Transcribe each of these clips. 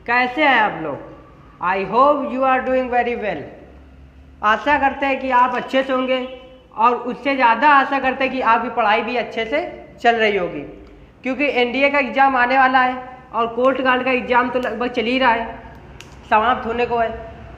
कैसे हैं आप लोग? I hope you are doing very well. आशा करते हैं कि आप अच्छे से होंगे और उससे ज़्यादा आशा करते हैं कि आपकी पढ़ाई भी अच्छे से चल रही होगी, क्योंकि एनडीए का एग्ज़ाम आने वाला है और कोस्ट गार्ड का एग्ज़ाम तो लगभग चल ही रहा है, समाप्त होने को है,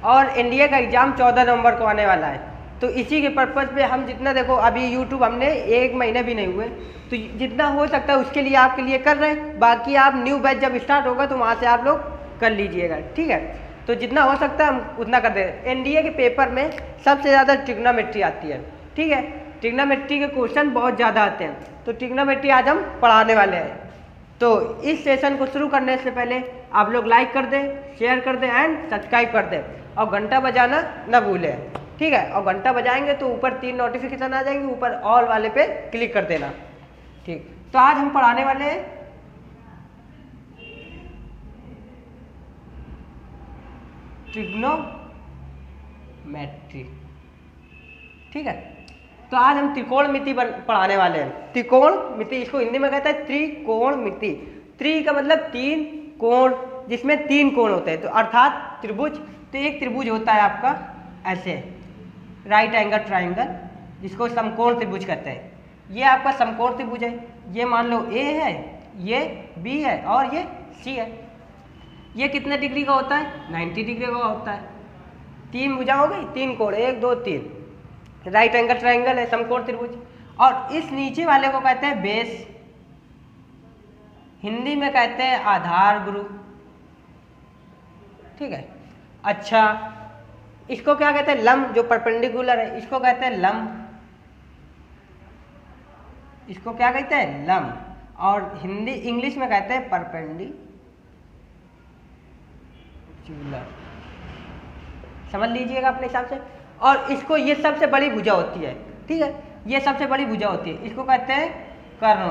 और एनडीए का एग्ज़ाम 14 नवंबर को आने वाला है। तो इसी के पर्पज़ पे हम जितना, देखो अभी यूट्यूब हमने 1 महीने भी नहीं हुए, तो जितना हो सकता है उसके लिए आपके लिए कर रहे हैं। बाकी आप न्यू बैच जब स्टार्ट होगा तो वहाँ से आप लोग कर लीजिएगा, ठीक है। तो जितना हो सकता है हम उतना कर दे। एनडीए के पेपर में सबसे ज़्यादा ट्रिग्नोमेट्री आती है, ठीक है। ट्रिग्नोमेट्री के क्वेश्चन बहुत ज़्यादा आते हैं, तो ट्रिग्नोमेट्री आज हम पढ़ाने वाले हैं। तो इस सेशन को शुरू करने से पहले आप लोग लाइक कर दें, शेयर कर दें एंड सब्सक्राइब कर दें, और घंटा बजाना ना भूलें, ठीक है। और घंटा बजाएंगे तो ऊपर 3 नोटिफिकेशन आ जाएंगे, ऊपर ऑल वाले पे क्लिक कर देना, ठीक। तो आज हम पढ़ाने वाले हैं ट्रिग्नोमेट्री, ठीक है। तो आज हम त्रिकोणमिति पढ़ाने वाले हैं। त्रिकोणमिति, इसको हिंदी में कहता है त्रिकोणमिति। त्रि का मतलब 3, कोण जिसमें 3 कोण होते हैं, तो अर्थात त्रिभुज। तो एक त्रिभुज होता है आपका ऐसे, राइट एंगल ट्राइंगल, जिसको समकोण त्रिभुज कहते हैं। ये आपका समकोण त्रिभुज है। ये मान लो ए है, ये बी है और ये सी है। ये कितने डिग्री का होता है? 90 डिग्री का होता है। 3 भुजा हो गई, 3 कोण, 1 2 3, राइट एंगल ट्राइंगल है, समकोण त्रिभुज। और इस नीचे वाले को कहते हैं बेस, हिंदी में कहते हैं आधार गुरु, ठीक है। अच्छा, इसको क्या कहते हैं? लंब, जो परपेंडिकुलर है इसको कहते हैं लंब। इसको क्या कहते हैं? लंब। और हिंदी इंग्लिश में कहते हैं परपेंडिकुलर, समझ लीजिएगा अपने हिसाब से। और इसको, ये सबसे बड़ी भुजा होती है, ठीक है। ये सबसे बड़ी भुजा होती है, इसको कहते हैं कर्ण।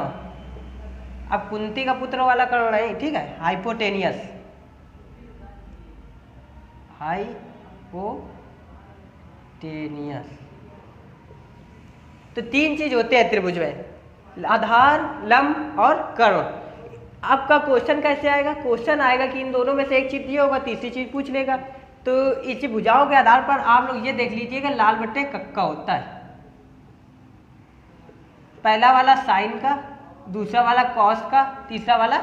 अब कुंती का पुत्र वाला कर्ण नहीं, ठीक है, हाइपोटेनियस, हाइपोटेनियस। तो 3 चीज होते हैं त्रिभुज में, आधार, लंब और कर्ण। आपका क्वेश्चन कैसे आएगा? क्वेश्चन आएगा कि इन दोनों में से एक चीज ये होगा, तीसरी चीज पूछ लेगा। तो इसी भुजाओं के आधार पर आप लोग ये देख लीजिएगा, लाल बट्टे कक्का होता है। पहला वाला साइन का, दूसरा वाला कॉस का, तीसरा वाला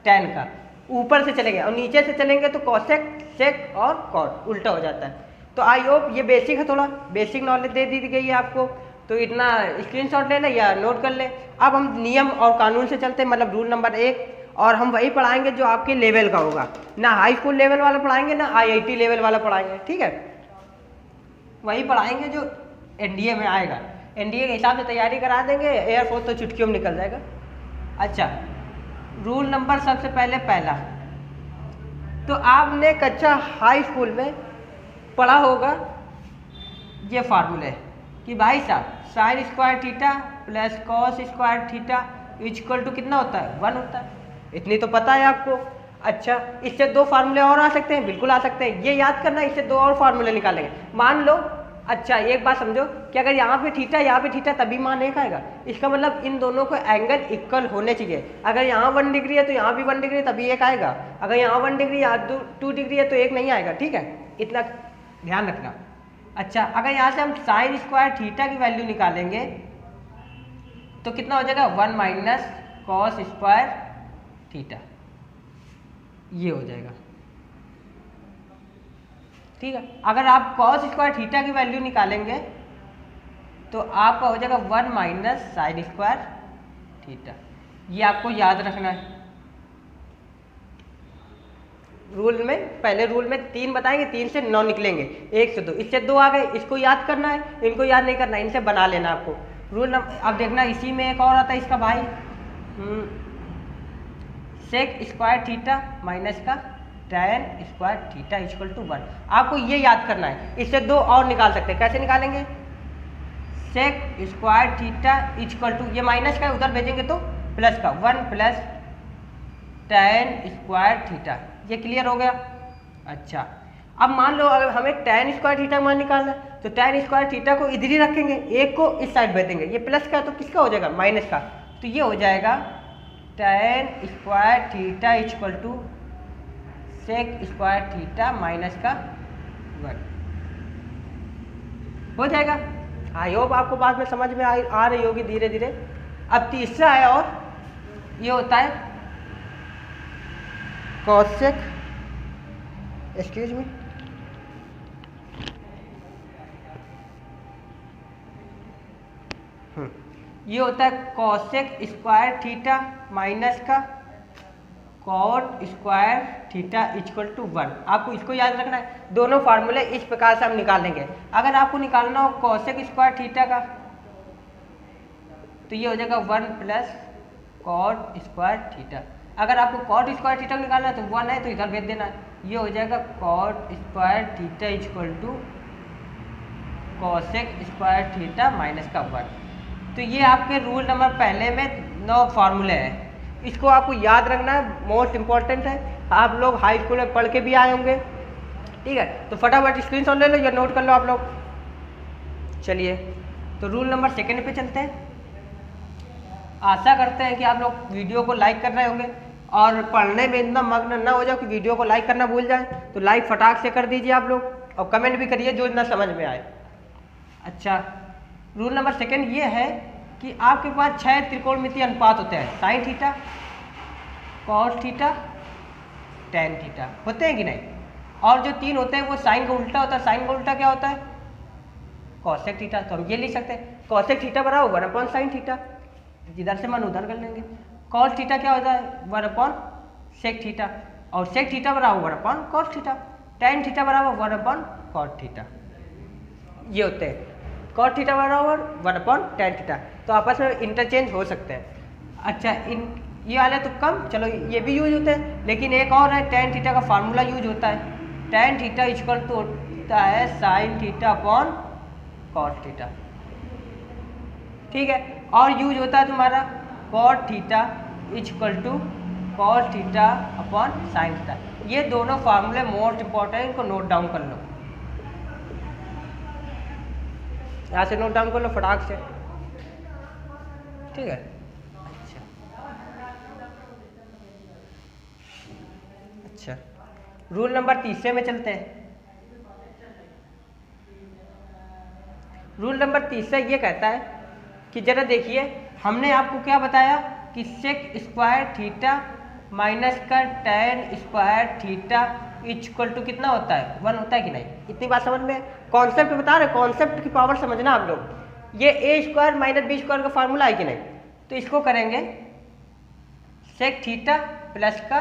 टैन का। ऊपर से चलेंगे और नीचे से चलेंगे तो कॉसेक, सेक और कॉट उल्टा हो जाता है। तो आई होप ये बेसिक है, थोड़ा बेसिक नॉलेज दे दी गई है आपको, तो इतना स्क्रीनशॉट ले लें या नोट कर लें। अब हम नियम और कानून से चलते हैं, मतलब रूल नंबर 1, और हम वही पढ़ाएंगे जो आपके लेवल का होगा। ना हाई स्कूल लेवल वाला पढ़ाएंगे, ना आईआईटी लेवल वाला पढ़ाएंगे, ठीक है। वही पढ़ाएंगे जो एनडीए में आएगा। एनडीए के हिसाब से तैयारी करा देंगे, एयरफोर्स तो चुटकियों में निकल जाएगा। अच्छा, रूल नंबर सबसे पहले पहला, तो आपने कक्षा हाई स्कूल में पढ़ा होगा ये फार्मूले कि भाई साहब sine square theta plus cos square theta equal to कितना होता है? 1 होता है। इतनी तो पता है आपको। अच्छा, इससे 2 फार्मूले और आ सकते हैं, बिल्कुल आ सकते हैं। ये याद करना, इससे 2 और फार्मूले निकालेंगे। मान लो, अच्छा एक बात समझो कि अगर यहाँ पे थीटा, यहाँ पे थीटा, तभी मान 1 आएगा। इसका मतलब इन दोनों को एंगल इक्वल होने चाहिए। अगर यहाँ 1 डिग्री है तो यहाँ भी 1 डिग्री, तभी 1 आएगा। अगर यहाँ 1 डिग्री, यहाँ 2 डिग्री है तो 1 नहीं आएगा, ठीक है। इतना ध्यान रखना। अच्छा, अगर यहाँ से हम साइन स्क्वायर थीटा की वैल्यू निकालेंगे तो कितना हो जाएगा? 1 माइनस कॉस स्क्वायर थीटा, ये हो जाएगा, ठीक है। अगर आप कॉस स्क्वायर थीटा की वैल्यू निकालेंगे तो आपका हो जाएगा 1 माइनस साइन स्क्वायर थीटा। ये आपको याद रखना है। रूल में, पहले रूल में 3 बताएंगे, 3 से 9 निकलेंगे, 1 से 2, इससे 2 आ गए। इसको याद करना है, इनको याद नहीं करना, इनसे बना लेना आपको रूल नंबर। अब देखना, इसी में एक और आता है इसका भाई, सेक स्क्वायर थीटा माइनस का tan square theta equal to 1। आपको ये याद करना है। इससे 2 और निकाल सकते हैं। कैसे निकालेंगे? Sec square theta equal to, ये माइनस का उधर भेजेंगे तो प्लस का 1 प्लस टैन स्क्वायर थीटा। ये क्लियर हो गया? अच्छा, अब मान लो अगर हमें टैन स्क्वायर थीटा मान निकालना है तो टैन स्क्वायर थीटा को इधर ही रखेंगे, एक को इस साइड भेज देंगे। ये प्लस का तो किसका हो जाएगा? माइनस का। तो ये हो जाएगा tan square theta equal to sec square theta minus का 1 हो जाएगा। आई होप आपको बाद में समझ में आ रही होगी धीरे धीरे। अब तीसरा है और ये होता है कॉसेक, एक्सक्यूज मी, ये होता है कॉसेक स्क्वायर थीटा माइनस का cot square theta equal to 1। आपको इसको याद रखना है। दोनों फार्मूले इस प्रकार से हम निकालेंगे। अगर आपको निकालना हो कॉसेक स्क्वायर थीटा का तो ये हो जाएगा 1 प्लस कॉट स्क्वायर थीटा। अगर आपको कॉट स्क्वायर थीटा निकालना है तो 1 है तो इधर भेज देना है। ये हो जाएगा cot square theta equal to cosec square theta minus का 1। तो ये आपके रूल नंबर पहले में 9 फार्मूले हैं। इसको आपको याद रखना है, मोस्ट इम्पॉर्टेंट है। आप लोग हाई स्कूल में पढ़ के भी आए होंगे, ठीक है। तो फटाफट स्क्रीनशॉट ले लो या नोट कर लो आप लोग। चलिए तो रूल नंबर 2 पे चलते हैं। आशा करते हैं कि आप लोग वीडियो को लाइक कर रहे होंगे और पढ़ने में इतना मग्न ना हो जाओ कि वीडियो को लाइक करना भूल जाए। तो लाइक फटाक से कर दीजिए आप लोग और कमेंट भी करिए जो इतना समझ में आए। अच्छा, रूल नंबर 2 ये है कि आपके पास 6 त्रिकोणमितीय अनुपात होते हैं। Sine theta, cos theta, tan theta होते हैं कि नहीं। और जो 3 होते हैं वो साइन का उल्टा होता है। साइन का उल्टा क्या होता है? Cosec theta. तो हम ये लिख सकते हैं कॉसेक थीटा बराबर 1 अपॉन साइन थीटा, जिधर से मन उधर कर लेंगे। कॉस थीटा क्या होता है? 1 अपॉन सेक थीटा, और सेक थीटा बराबर 1 upon cos theta. Tan theta बराबर 1 अपॉन कॉट थीटा। ये होते हैं कॉट थीटा बराबर 1 अपॉन टेन थीटा। तो आपस में इंटरचेंज हो सकते हैं। अच्छा, ये वाले तो कम, चलो ये भी यूज होते हैं, लेकिन एक और है टेन थीटा का फार्मूला यूज होता है। टेन थीटा इक्वल टू होता है sine theta upon cot theta, ठीक है। और यूज होता है तुम्हारा cot theta equal to cot theta upon sine theta. ये दोनों फार्मूले मोस्ट इंपॉर्टेंट, इनको नोट डाउन कर लो। यहाँ से नोट डाउन कर लो फटाक से, ठीक है। अच्छा, रूल नंबर 3 में चलते हैं। रूल नंबर 3 ये कहता है कि जरा देखिए, हमने आपको क्या बताया कि सेक स्क्वायर थीटा माइनस का tan square theta equal to कितना होता है? 1 होता है कि नहीं। इतनी बात समझ में, कॉन्सेप्ट बता रहे, कॉन्सेप्ट की पावर समझना आप लोग। ये ए स्क्वायर माइनस बी स्क्वायर का फार्मूला है कि नहीं। तो इसको करेंगे सेक थीटा प्लस का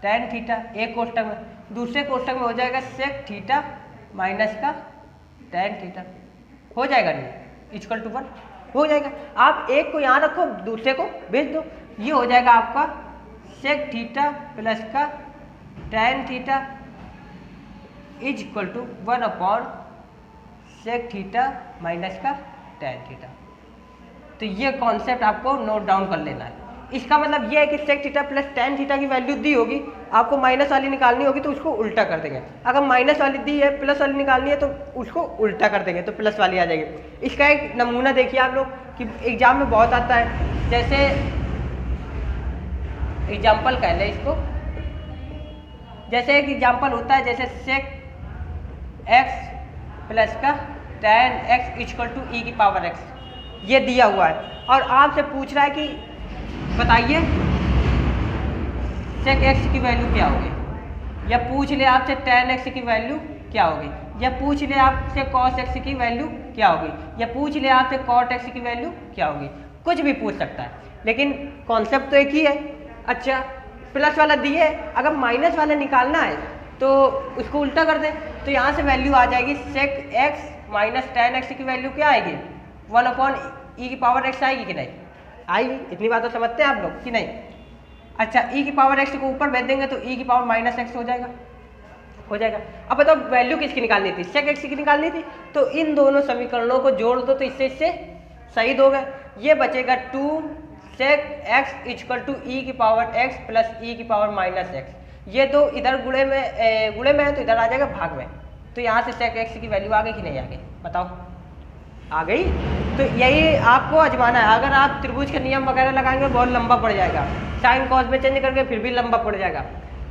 टेन थीटा एक कोष्टक में, दूसरे कोष्टक में हो जाएगा सेक थीटा माइनस का टेन थीटा। हो जाएगा नहीं, इक्वल टू 1 हो जाएगा। आप एक को यहाँ रखो, दूसरे को भेज दो। ये हो जाएगा आपका सेक थीटा प्लस का tan theta is equal to 1 upon sec theta minus का टेन थीटा। तो ये कॉन्सेप्ट आपको नोट डाउन कर लेना है। इसका मतलब ये है कि sec theta plus tan theta की वैल्यू दी होगी, आपको माइनस वाली निकालनी होगी तो उसको उल्टा कर देंगे। अगर माइनस वाली दी है, प्लस वाली निकालनी है तो उसको उल्टा कर देंगे, तो प्लस वाली आ जाएगी। इसका एक नमूना देखिए आप लोग कि एग्जाम में बहुत आता है। जैसे एग्जाम्पल कह लें इसको, जैसे एक एग्जाम्पल होता है, जैसे सेक एक्स प्लस का टेन एक्स इक्वल टू ई की पावर एक्स, ये दिया हुआ है और आपसे पूछ रहा है कि बताइए सेक एक्स की वैल्यू क्या होगी, या पूछ ले आपसे टेन एक्स की वैल्यू क्या होगी, या पूछ ले आपसे कॉस एक्स की वैल्यू क्या होगी, या पूछ ले आपसे कॉट एक्स की वैल्यू क्या होगी। कुछ भी पूछ सकता है, लेकिन कॉन्सेप्ट तो एक ही है। अच्छा, प्लस वाला दिए, अगर माइनस वाला निकालना है तो उसको उल्टा कर दें, तो यहाँ से वैल्यू आ जाएगी sec x minus tan x की वैल्यू क्या आएगी? 1 अपॉन ई की पावर एक्स आएगी कि नहीं आएगी। इतनी बात तो समझते हैं आप लोग कि नहीं। अच्छा, ई की पावर एक्स को ऊपर भेज देंगे तो ई की पावर माइनस एक्स हो जाएगा, हो जाएगा। अब बताओ वैल्यू किसकी निकालनी थी? सेक एक्स की निकालनी थी। तो इन दोनों समीकरणों को जोड़ दो तो इससे सही हो गए। ये बचेगा 2 सेक एक्स इक्वल टू ई की पावर एक्स प्लस ई की पावर माइनस एक्स। ये दो इधर गुणे में है तो इधर आ जाएगा भाग में। तो यहाँ से सेक एक्स की वैल्यू आ गई कि नहीं आ गई? बताओ, आ गई। तो यही आपको आजमाना है। अगर आप त्रिभुज के नियम वगैरह लगाएंगे बहुत लंबा पड़ जाएगा, साइन कॉस में चेंज करके फिर भी लंबा पड़ जाएगा।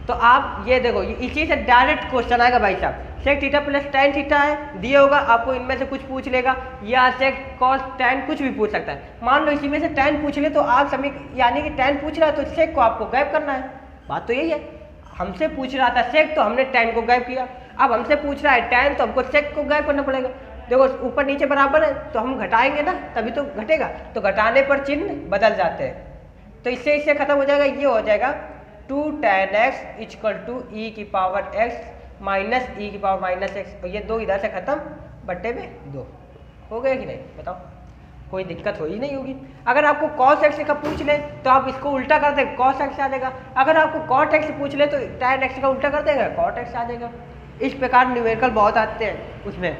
तो आप ये देखो, इसी से डायरेक्ट क्वेश्चन आएगा भाई साहब। Sec theta plus tan theta है दिया होगा, आपको इनमें से कुछ पूछ लेगा, या सेक कॉस टैन कुछ भी पूछ सकता है। मान लो इसी में से टैन पूछ ले तो आप सभी, यानी कि टैन पूछ रहा है तो सेक को आपको गायब करना है। बात तो यही है, हमसे पूछ रहा था सेक तो हमने टैन को गायब किया, अब हमसे पूछ रहा है टैन तो हमको सेक को गायब करना पड़ेगा। देखो ऊपर नीचे बराबर है तो हम घटाएंगे ना तभी तो घटेगा, तो घटाने पर चिन्ह बदल जाते हैं। तो इससे खत्म हो जाएगा, ये हो जाएगा 2 tan x इक्वल टू ई की पावर x माइनस ई की पावर माइनस एक्स, और ये 2 इधर से खत्म, बट्टे में 2 हो गया कि नहीं बताओ, कोई दिक्कत हो ही नहीं होगी। अगर आपको cos x का पूछ ले तो आप इसको उल्टा कर देंगे, cos x आ जाएगा। अगर आपको cot x पूछ ले तो tan x का उल्टा कर देगा, cot x आ जाएगा। इस प्रकार न्यूमेरिकल बहुत आते हैं उसमें,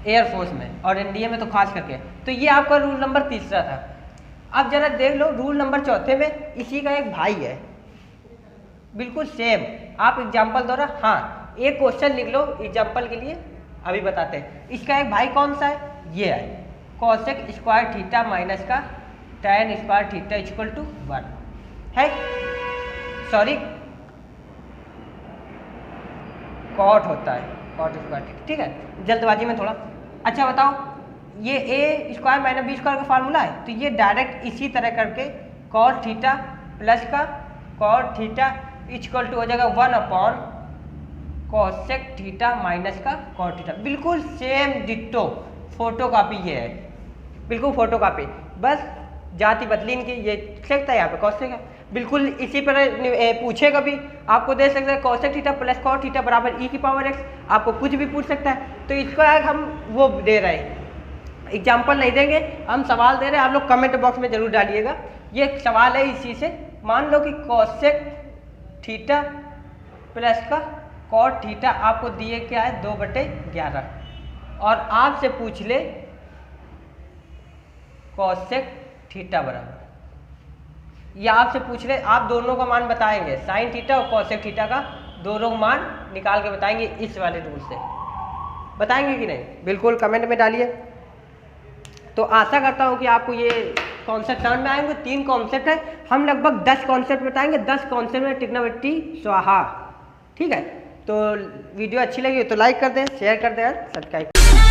एयरफोर्स में और एनडीए में तो खास करके। तो ये आपका रूल नंबर 3 था। अब जरा देख लो रूल नंबर 4 में, इसी का एक भाई है बिल्कुल सेम, आप एग्जाम्पल दो रहा, हाँ एक क्वेश्चन लिख लो एग्जाम्पल के लिए, अभी बताते हैं। इसका एक भाई कौन सा है, ये है कॉसेक स्क्वायर थीटा माइनस का tan square theta equal to 1 है, सॉरी कॉट होता है, कॉट स्क्वायर, ठीक है, जल्दबाजी में थोड़ा। अच्छा बताओ, ये ए स्क्वायर माइनस बी स्क्वायर का फार्मूला है, तो ये डायरेक्ट इसी तरह करके कॉट थीटा प्लस का कॉट थीटा इक्वल टू हो जाएगा 1 अपॉन कॉसेक थीटा माइनस का कॉट थीटा, बिल्कुल सेम डिट्टो, फोटो कॉपी ये है, बिल्कुल फोटो कॉपी, बस जाति बदली इनकी। ये सेक था यहाँ पे कॉसेक है, बिल्कुल इसी पर पूछेगा भी, आपको दे सकता है cosec theta plus cot theta बराबर ई की पावर एक्स, आपको कुछ भी पूछ सकता है। तो इसको हम वो दे रहे हैं, एग्जाम्पल नहीं देंगे, हम सवाल दे रहे हैं, आप लोग कमेंट बॉक्स में जरूर डालिएगा। ये सवाल है इसी से, मान लो कि कॉसेक थीटा प्लस का कॉट थीटा आपको दिए क्या है 2/11, और आपसे पूछ ले कॉसेक थीटा बराबर, या आपसे पूछ ले, आप दोनों का मान बताएंगे, साइन थीटा और कॉसेक थीटा का दोनों मान निकाल के बताएंगे, इस वाले रूल से बताएंगे कि नहीं, बिल्कुल कमेंट में डालिए। तो आशा करता हूँ कि आपको ये कॉन्सेप्ट समझ में आएंगे। 3 कॉन्सेप्ट है, हम लगभग 10 कॉन्सेप्ट बताएंगे, 10 कॉन्सेप्ट में ट्रिग्नोमेट्री स्वाहा, ठीक है। तो वीडियो अच्छी लगी तो लाइक कर दें, शेयर कर दें, सब्सक्राइब।